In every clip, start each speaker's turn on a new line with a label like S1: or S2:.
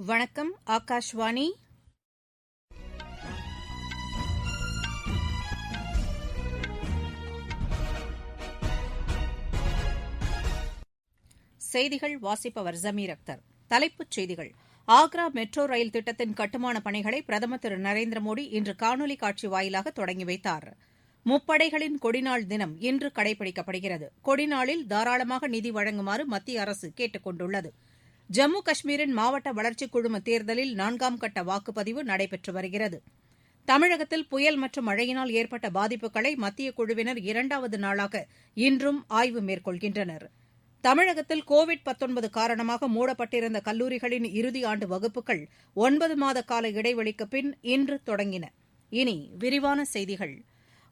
S1: வணக்கம். ஆகாஷ்வாணி. செய்திகள் வாசிப்பவர் ஜமீர் அக்தர். தலைப்புச் செய்திகள். ஆக்ரா மெட்ரோ ரயில் திட்டத்தின் கட்டுமான பணிகளை பிரதமர் திரு நரேந்திர மோடி இன்று காணொலி காட்சி வாயிலாக தொடங்கி வைத்தார். முப்படைகளின் கொடிநாள் தினம் இன்று கடைபிடிக்கப்படுகிறது. கொடிநாளில் தாராளமாக நிதி வழங்குமாறு மத்திய அரசு கேட்டுக் கொண்டுள்ளது. ஜம்மு காஷ்மீரின் மாவட்ட வளர்ச்சிக் குழும தேர்தலில் 4ஆம் கட்ட வாக்குப்பதிவு நடைபெற்று வருகிறது. தமிழகத்தில் புயல் மற்றும் மழையினால் ஏற்பட்ட பாதிப்புகளை மத்திய குழுவினர் 2வது நாளாக இன்றும் ஆய்வு மேற்கொள்கின்றனர். தமிழகத்தில் கோவிட் காரணமாக மூடப்பட்டிருந்த கல்லூரிகளின் இறுதியாண்டு வகுப்புகள் 9 மாத கால இடைவெளிக்கு பின் இன்று தொடங்கின. இனி விரிவான செய்திகள்.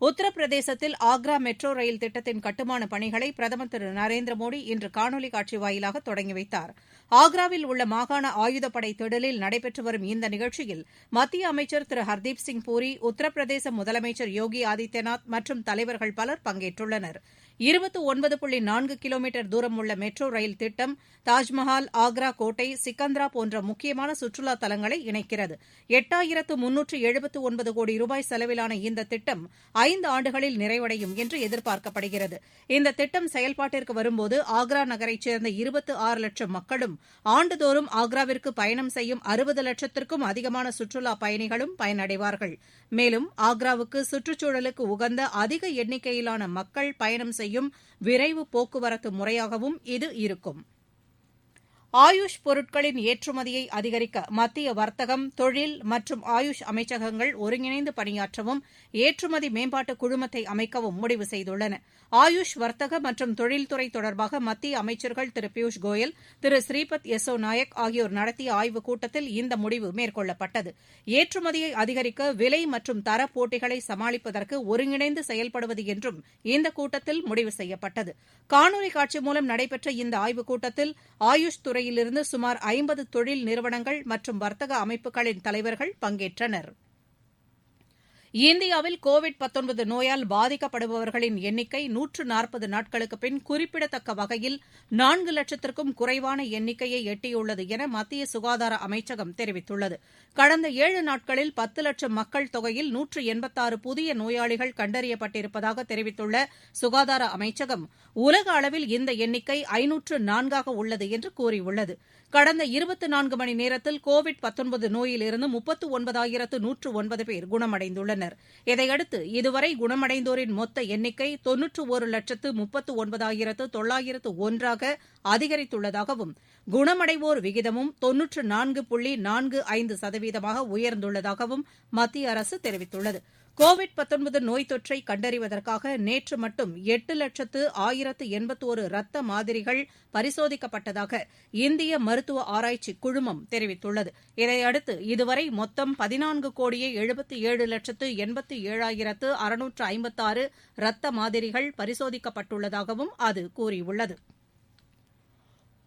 S1: உத்தரப்பிரதேசத்தில் ஆக்ரா மெட்ரோ ரயில் திட்டத்தின் கட்டுமான பணிகளை பிரதமர் திரு நரேந்திர மோடி இன்று காணொலி காட்சி வாயிலாக தொடங்கி வைத்தார். ஆக்ராவில் உள்ள மாகாண ஆயுதப்படை திடலில் நடைபெற்று வரும் இந்த நிகழ்ச்சியில் மத்திய அமைச்சர் திரு ஹர்தீப் சிங் பூரி, உத்தரப்பிரதேச முதலமைச்சர் யோகி ஆதித்யநாத் மற்றும் தலைவர்கள் பலர் பங்கேற்றுள்ளனர். 29.4 கிலோமீட்டர் தூரம் உள்ள மெட்ரோ ரயில் திட்டம் தாஜ்மஹால், ஆக்ரா கோட்டை, சிக்கந்தரா போன்ற முக்கியமான சுற்றுலா தலங்களை இணைக்கிறது. 8379 கோடி ரூபாய் செலவிலான இந்த திட்டம் 5 ஆண்டுகளில் நிறைவடையும் என்று எதிர்பார்க்கப்படுகிறது. இந்த திட்டம் செயல்பாட்டிற்கு வரும்போது ஆக்ரா நகரைச் சேர்ந்த 26 லட்சம் மக்களும் ஆண்டுதோறும் ஆக்ராவிற்கு பயணம் செய்யும் 60 லட்சத்திற்கும் அதிகமான சுற்றுலா பயணிகளும் பயனடைவார்கள். மேலும் ஆக்ராவுக்கு சுற்றுச்சூழலுக்கு உகந்த அதிக எண்ணிக்கையிலான மக்கள் பயணம் செய்யும் விரைவு போக்குவரத்து முறையாகவும் இது இருக்கும். ஆயுஷ் பொருட்களின் ஏற்றுமதியை அதிகரிக்க மத்திய வர்த்தகம், தொழில் மற்றும் ஆயுஷ் அமைச்சகங்கள் ஒருங்கிணைந்து பணியாற்றவும் ஏற்றுமதி மேம்பாட்டு குழுமத்தை அமைக்கவும் முடிவு செய்துள்ளன. ஆயுஷ் வர்த்தக மற்றும் தொழில்துறை தொடர்பாக மத்திய அமைச்சர்கள் திரு பியூஷ் கோயல், திரு ஸ்ரீபத் யெஸ்ஸோ நாயக் ஆகியோர் நடத்திய ஆய்வுக் கூட்டத்தில் இந்த முடிவு மேற்கொள்ளப்பட்டது. ஏற்றுமதியை அதிகரிக்க விலை மற்றும் தர போட்டிகளை சமாளிப்பதற்கு ஒருங்கிணைந்து செயல்படுவது என்றும் இந்த கூட்டத்தில் முடிவு செய்யப்பட்டது. காணொலி காட்சி மூலம் நடைபெற்ற இந்த ஆய்வுக் கூட்டத்தில் ஆயுஷ் துறையிலிருந்து சுமார் 50 தொழில் நிறுவனங்கள் மற்றும் வர்த்தக அமைப்புகளின் தலைவர்கள் பங்கேற்றனர். இந்தியாவில் கோவிட் நோயால் பாதிக்கப்படுபவர்களின் எண்ணிக்கை 140 நாட்களுக்கு பின் குறிப்பிடத்தக்க வகையில் 4 லட்சத்திற்கும் குறைவான எண்ணிக்கையை எட்டியுள்ளது என மத்திய சுகாதார அமைச்சகம் தெரிவித்துள்ளது. கடந்த 7 நாட்களில் 10 லட்சம் மக்கள் தொகையில் 186 புதிய நோயாளிகள் கண்டறியப்பட்டிருப்பதாக தெரிவித்துள்ள சுகாதார அமைச்சகம், உலக அளவில் இந்த எண்ணிக்கை 504ஆக உள்ளது என்று கூறியுள்ளது. கடந்த 24 மணி நேரத்தில் கோவிட் நோயிலிருந்து 39,109 பேர் குணமடைந்துள்ளனர். இதையடுத்து இதுவரை குணமடைந்தோரின் மொத்த எண்ணிக்கை 91,39,901ஆக அதிகரித்துள்ளதாகவும், குணமடைவோர் விகிதமும் 94.45% உயர்ந்துள்ளதாகவும் மத்திய அரசு தெரிவித்துள்ளது. கோவிட் நோய் தொற்றை கண்டறிவதற்காக நேற்று மட்டும் 8,10,181 ரத்த மாதிரிகள் பரிசோதிக்கப்பட்டதாக இந்திய மருத்துவ ஆராய்ச்சி குழுமம் தெரிவித்துள்ளது. இதையடுத்து இதுவரை மொத்தம் 14,77,87,656 ரத்த மாதிரிகள் பரிசோதிக்கப்பட்டுள்ளதாகவும் அது கூறியுள்ளது.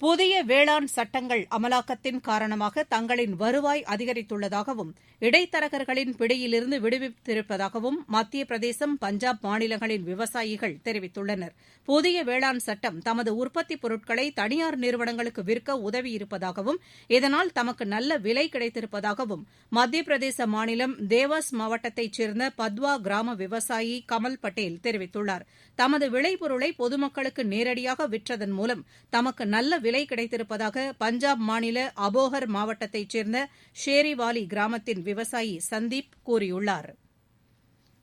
S1: புதிய வேளாண் சட்டங்கள் அமலாக்கத்தின் காரணமாக தங்களின் வருவாய் அதிகரித்துள்ளதாகவும், இடைத்தரகர்களின் பிடியிலிருந்து விடுவித்திருப்பதாகவும் மத்திய பிரதேசம், பஞ்சாப் மாநிலங்களின் விவசாயிகள் தெரிவித்துள்ளனர். புதிய வேளாண் சட்டம் தமது உற்பத்திப் பொருட்களை தனியார் நிறுவனங்களுக்கு விற்க உதவியிருப்பதாகவும், இதனால் தமக்கு நல்ல விலை கிடைத்திருப்பதாகவும் மத்திய பிரதேச மாநிலம் தேவாஸ் மாவட்டத்தைச் சேர்ந்த பத்வா கிராம விவசாயி கமல் பட்டேல் தெரிவித்துள்ளார். தமது விளைபொருளை பொதுமக்களுக்கு நேரடியாக விற்றதன் மூலம் தமக்கு நல்ல விலை கிடைத்திருப்பதாக பஞ்சாப் மாநில அபோஹர் மாவட்டத்தைச் சேர்ந்த ஷேரிவாலி கிராமத்தின் விவசாயி சந்தீப் கூறியுள்ளார்.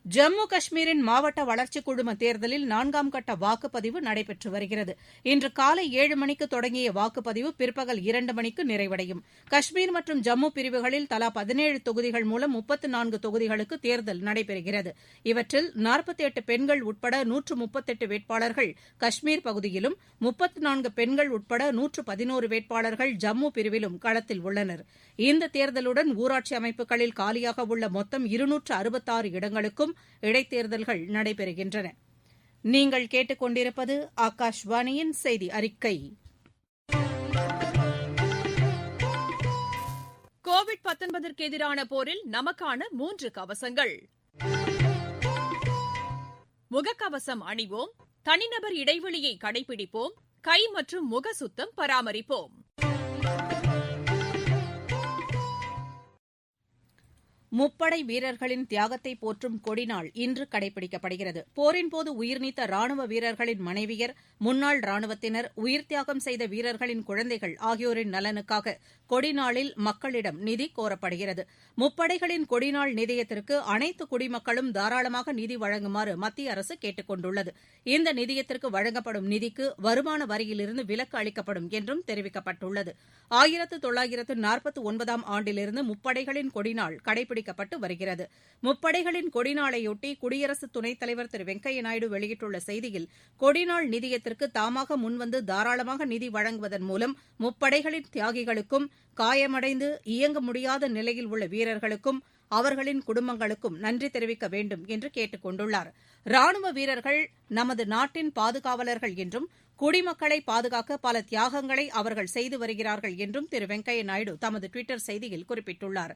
S1: ஜம்மு காஷ்மீரின் மாவட்ட வளர்ச்சிக் குழும தேர்தலில் 4ஆம் கட்ட வாக்குப்பதிவு நடைபெற்று வருகிறது. இன்று காலை 7 மணிக்கு தொடங்கிய வாக்குப்பதிவு பிற்பகல் 2 மணிக்கு நிறைவடையும். காஷ்மீர் மற்றும் ஜம்மு பிரிவுகளில் தலா 17 தொகுதிகள் மூலம் 34 தொகுதிகளுக்கு தேர்தல் நடைபெறுகிறது. இவற்றில் 48 பெண்கள் உட்பட 138 வேட்பாளர்கள் காஷ்மீர் பகுதியிலும், 34 பெண்கள் உட்பட 111 வேட்பாளர்கள் ஜம்மு பிரிவிலும் களத்தில் உள்ளனர். இந்த தேர்தலுடன் ஊராட்சி அமைப்புகளில் காலியாக உள்ள மொத்தம் 266 இடங்களுக்கும் இடைத்தேர்தல்கள் நடைபெறுகின்றன. நீங்கள் கேட்டுக் கொண்டிருப்பது ஆகாஷ்வாணியின் செய்தி அறிக்கை.
S2: கோவிட் எதிரான போரில் நமக்கான 3 கவசங்கள். முகக்கவசம் அணிவோம், தனிநபர் இடைவெளியை கடைபிடிப்போம், கை மற்றும் முக சுத்தம் பராமரிப்போம்.
S1: முப்படை வீரர்களின் தியாகத்தை போற்றும் கொடிநாள் இன்று கடைபிடிக்கப்படுகிறது. போரின்போது உயிர்நீத்த ராணுவ வீரர்களின் மனைவியர், முன்னாள் ராணுவத்தினர், உயிர்த்தியாகம் செய்த வீரர்களின் குழந்தைகள் ஆகியோரின் நலனுக்காக கொடிநாளில் மக்களிடம் நிதி கோரப்படுகிறது. முப்படைகளின் கொடிநாள் நிதியத்திற்கு அனைத்து குடிமக்களும் தாராளமாக நிதி வழங்குமாறு மத்திய அரசு கேட்டுக் கொண்டுள்ளது. இந்த நிதியத்திற்கு வழங்கப்படும் நிதிக்கு வருமான வரியிலிருந்து விலக்கு அளிக்கப்படும் என்றும் தெரிவிக்கப்பட்டுள்ளது. 1949ஆம் ஆண்டிலிருந்து முப்படைகளின் கொடிநாள் கடைபிடிக்கப்பட்டு வருகிறது. முப்படைகளின் கொடிநாளையொட்டி குடியரசு துணைத் தலைவர் திரு வெங்கையா நாயுடு வெளியிட்டுள்ள செய்தியில், கொடிநாள் நிதியத்திற்கு தாமாக முன்வந்து தாராளமாக நிதி வழங்குவதன் மூலம் முப்படைகளின் தியாகிகளுக்கும், காயமடைந்து இயங்க முடியாத நிலையில் உள்ள வீரர்களுக்கும், அவர்களின் குடும்பங்களுக்கும் நன்றி தெரிவிக்க வேண்டும் என்று கேட்டுக் கொண்டுள்ளார். ராணுவ வீரர்கள் நமது நாட்டின் பாதுகாவலர்கள் என்றும், குடிமக்களை பாதுகாக்க பல தியாகங்களை அவர்கள் செய்து வருகிறார்கள் என்றும் திரு வெங்கையா நாயுடு தமது டுவிட்டர் செய்தியில் குறிப்பிட்டுள்ளார்.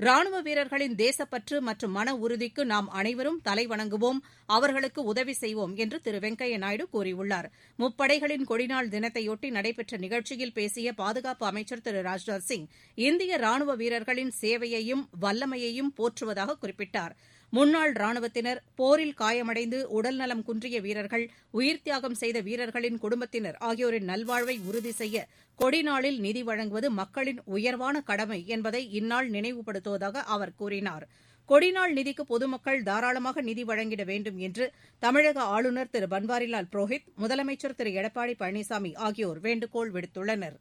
S1: ராணுவ வீரர்களின் தேசப்பற்று மற்றும் மன உறுதிக்கு நாம் அனைவரும் தலைவணங்குவோம், அவர்களுக்கு உதவி செய்வோம் என்று திரு வெங்கையா நாயுடு கூறியுள்ளார். முப்படைகளின் கொடிநாள் தினத்தையொட்டி நடைபெற்ற நிகழ்ச்சியில் பேசிய பாதுகாப்பு அமைச்சர் திரு ராஜ்நாத் சிங், இந்திய ராணுவ வீரர்களின் சேவையையும் வல்லமையையும் போற்றுவதாக குறிப்பிட்டார். முன்னாள் ராணுவத்தினர், போரில் காயமடைந்து உடல்நலம் குன்றிய வீரர்கள், உயிர்த்தியாகம் செய்த வீரர்களின் குடும்பத்தினர் ஆகியோரின் நல்வாழ்வை உறுதி செய்ய கொடிநாளில் நிதி வழங்குவது மக்களின் உயர்வான கடமை என்பதை இந்நாள் நினைவுபடுத்துவதாக அவர் கூறினார். கொடிநாள் நிதிக்கு பொதுமக்கள் தாராளமாக நிதி வழங்கிட வேண்டும் என்று தமிழக ஆளுநர் திரு பன்வாரிலால் புரோஹித், முதலமைச்சர் திரு எடப்பாடி பழனிசாமி ஆகியோர் வேண்டுகோள் விடுத்துள்ளனர்.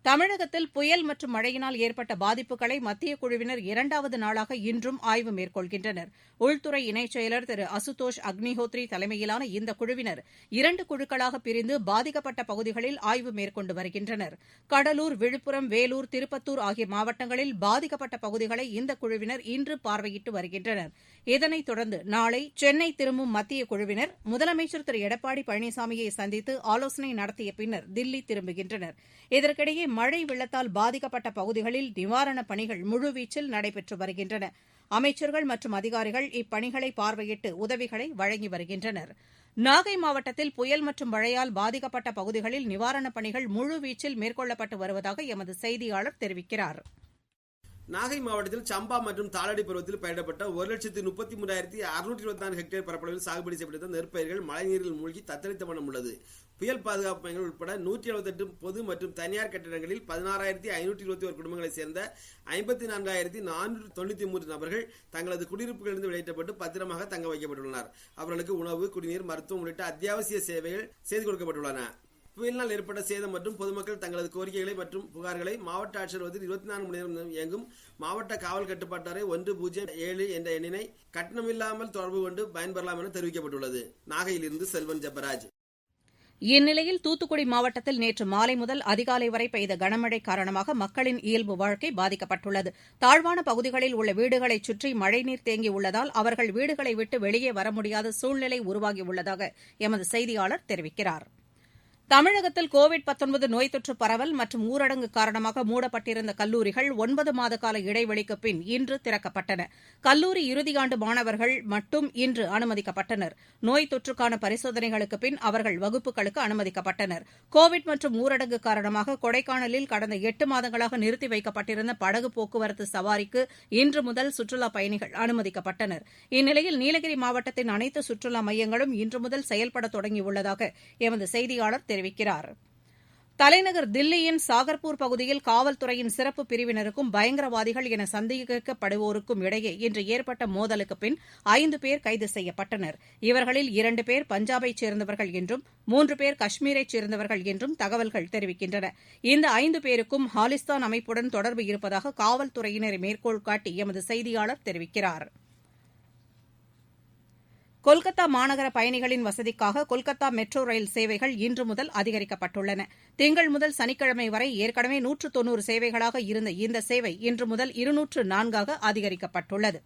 S1: தமிழகத்தில் புயல் மற்றும் மழையினால் ஏற்பட்ட பாதிப்புகளை மத்திய குழுவினர் 2வது நாளாக இன்றும் ஆய்வு மேற்கொள்கின்றனர். உள்துறை இணைச் செயலர் திரு அசுதோஷ் அக்னிஹோத்ரி தலைமையிலான இந்த குழுவினர் 2 குழுக்களாக பிரிந்து பாதிக்கப்பட்ட பகுதிகளில் ஆய்வு மேற்கொண்டு வருகின்றனர். கடலூர், விழுப்புரம், வேலூர், திருப்பத்தூர் ஆகிய மாவட்டங்களில் பாதிக்கப்பட்ட பகுதிகளை இந்த குழுவினர் இன்று பார்வையிட்டு வருகின்றனர். இதனைத் தொடர்ந்து நாளை சென்னை திரும்பும் மத்திய குழுவினர் முதலமைச்சர் திரு எடப்பாடி பழனிசாமியை சந்தித்து ஆலோசனை நடத்திய பின்னர் தில்லி திரும்புகின்றனர். இதற்கிடையே மழை வெள்ளத்தால் பாதிக்கப்பட்ட பகுதிகளில் நிவாரணப் பணிகள் முழுவீச்சில் நடைபெற்று வருகின்றன. அமைச்சர்கள் மற்றும் அதிகாரிகள் இப்பணிகளை பார்வையிட்டு உதவிகளை வழங்கி வருகின்றனர். நாகை மாவட்டத்தில் புயல் மற்றும் மழையால் பாதிக்கப்பட்ட பகுதிகளில் நிவாரணப் பணிகள் முழுவீச்சில் மேற்கொள்ளப்பட்டு வருவதாக எமது செய்தியாளர் தெரிவிக்கிறார்.
S3: நாகை மாவட்டத்தில் சம்பா மற்றும் தாளடி பருவத்தில் பயிரிடப்பட்ட 1,33,624 ஹெக்டேர் பரப்பளவில் சாகுபடி செய்யப்பட்ட நெற்பயிர்கள் மழைநீரில் மூழ்கி தத்தளித்த வண்ணம் உள்ளது. புயல் பாதுகாப்பு மையங்கள் உட்பட 178 பொது மற்றும் தனியார் கட்டிடங்களில் 16,521 குடும்பங்களைச் சேர்ந்த 54,493 நபர்கள் தங்களது குடியிருப்புகளிலிருந்து வெளியேற்றப்பட்டு பத்திரமாக தங்க வைக்கப்பட்டுள்ளனர். அவர்களுக்கு உணவு, குடிநீர், மருத்துவம் உள்ளிட்ட அத்தியாவசிய சேவைகள் செய்து கொடுக்கப்பட்டுள்ளன. புயலினால் ஏற்பட்ட சேதம் மற்றும் பொதுமக்கள் தங்களது கோரிக்கைகளை மற்றும் புகார்களை மாவட்ட ஆட்சியர் 24 மணி நேரம் இயங்கும் மாவட்ட காவல் கட்டுப்பாட்டு அறை 107 என்ற எண்ணினை கட்டணமில்லாமல் தொடர்பு கொண்டு பயன்பெறலாம் என தெரிவிக்கப்பட்டுள்ளது. நாகையிலிருந்து செல்வன் ஜெபராஜ்.
S1: இந்நிலையில் தூத்துக்குடி மாவட்டத்தில் நேற்று மாலை முதல் அதிகாலை வரை பெய்த கனமழை காரணமாக மக்களின் இயல்பு வாழ்க்கை பாதிக்கப்பட்டுள்ளது. தாழ்வான பகுதிகளில் உள்ள வீடுகளைச் சுற்றி மழைநீர் தேங்கியுள்ளதால் அவர்கள் வீடுகளை விட்டு வெளியே வர முடியாத சூழ்நிலை உருவாகியுள்ளதாக எமது செய்தியாளர் தெரிவிக்கிறார். தமிழகத்தில் கோவிட்-19 நோய் தொற்று பரவல் மற்றும் ஊரடங்கு காரணமாக மூடப்பட்டிருந்த கல்லூரிகள் 9 மாத கால இடைவெளிக்கு பின் இன்று திறக்கப்பட்டன. கல்லூரி இறுதியாண்டு மாணவர்கள் மட்டும் இன்று அனுமதிக்கப்பட்டனர். நோய் தொற்றுக்கான பரிசோதனைகளுக்கு பின் அவர்கள் வகுப்புகளுக்கு அனுமதிக்கப்பட்டனர். கோவிட் மற்றும் ஊரடங்கு காரணமாக கொடைக்கானலில் கடந்த 8 மாதங்களாக நிறுத்தி வைக்கப்பட்டிருந்த படகு போக்குவரத்து சவாரிக்கு இன்று முதல் சுற்றுலாப் பயணிகள் அனுமதிக்கப்பட்டனர். இந்நிலையில் நீலகிரி மாவட்டத்தின் அனைத்து சுற்றுலா மையங்களும் இன்று முதல் செயல்பட தொடங்கியுள்ளதாக எமது செய்தியாளர் தெரிவிக்கிறார். தலைநகர் தில்லியின் சாகர்பூர் பகுதியில் காவல்துறையின் சிறப்பு பிரிவினருக்கும் பயங்கரவாதிகள் என சந்தேகிக்கப்படுவோருக்கும் இடையே இன்று ஏற்பட்ட மோதலுக்கு பின் 5 பேர் கைது செய்யப்பட்டனர். இவர்களில் 2 பேர் பஞ்சாபைச் சேர்ந்தவர்கள் என்றும் 3 பேர் காஷ்மீரைச் சேர்ந்தவர்கள் என்றும் தகவல்கள் தெரிவிக்கின்றன. இந்த 5 பேருக்கும் ஹாலிஸ்தான் அமைப்புடன் தொடர்பு இருப்பதாக காவல்துறையினரை மேற்கோள் காட்டி எமது செய்தியாளர் தெரிவிக்கிறார். கொல்கத்தா மாநகர பயணிகளின் வசதிக்காக கொல்கத்தா மெட்ரோ ரயில் சேவைகள் இன்று முதல் அதிகரிக்கப்பட்டுள்ளன. திங்கள் முதல் சனிக்கிழமை வரை ஏற்கனவே 190 சேவைகளாக இருந்த இந்த சேவை இன்று முதல் 204 அதிகரிக்கப்பட்டுள்ளது.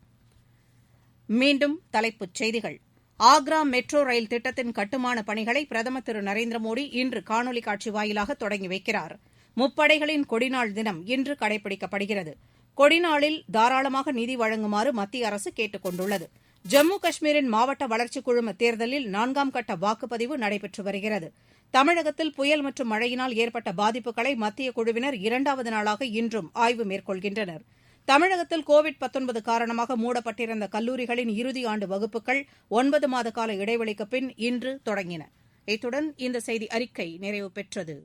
S1: மீண்டும் தலைப்புச் செய்திகள். ஆக்ரா மெட்ரோ ரயில் திட்டத்தின் கட்டுமான பணிகளை பிரதமர் திரு நரேந்திர மோடி இன்று காணொலி காட்சி வாயிலாக தொடங்கி வைக்கிறார். முப்படைகளின் கொடிநாள் தினம் இன்று கடைபிடிக்கப்படுகிறது. கொடிநாளில் தாராளமாக நிதி வழங்குமாறு மத்திய அரசு கேட்டுக் கொண்டுள்ளது. ஜம்மு காஷ்மீரின் மாவட்ட வளர்ச்சிக் குழும தேர்தலில் 4ஆம் கட்ட வாக்குப்பதிவு நடைபெற்று வருகிறது. தமிழகத்தில் புயல் மற்றும் மழையினால் ஏற்பட்ட பாதிப்புகளை மத்திய குழுவினர் 2வது நாளாக இன்றும் ஆய்வு மேற்கொள்கின்றனர். தமிழகத்தில் கோவிட் காரணமாக மூடப்பட்டிருந்த கல்லூரிகளின் இறுதியாண்டு வகுப்புகள் 9 மாத கால இடைவெளிக்குப் பின் இன்று தொடங்கின. இத்துடன் இந்த செய்தி அறிக்கை நிறைவு பெற்றது.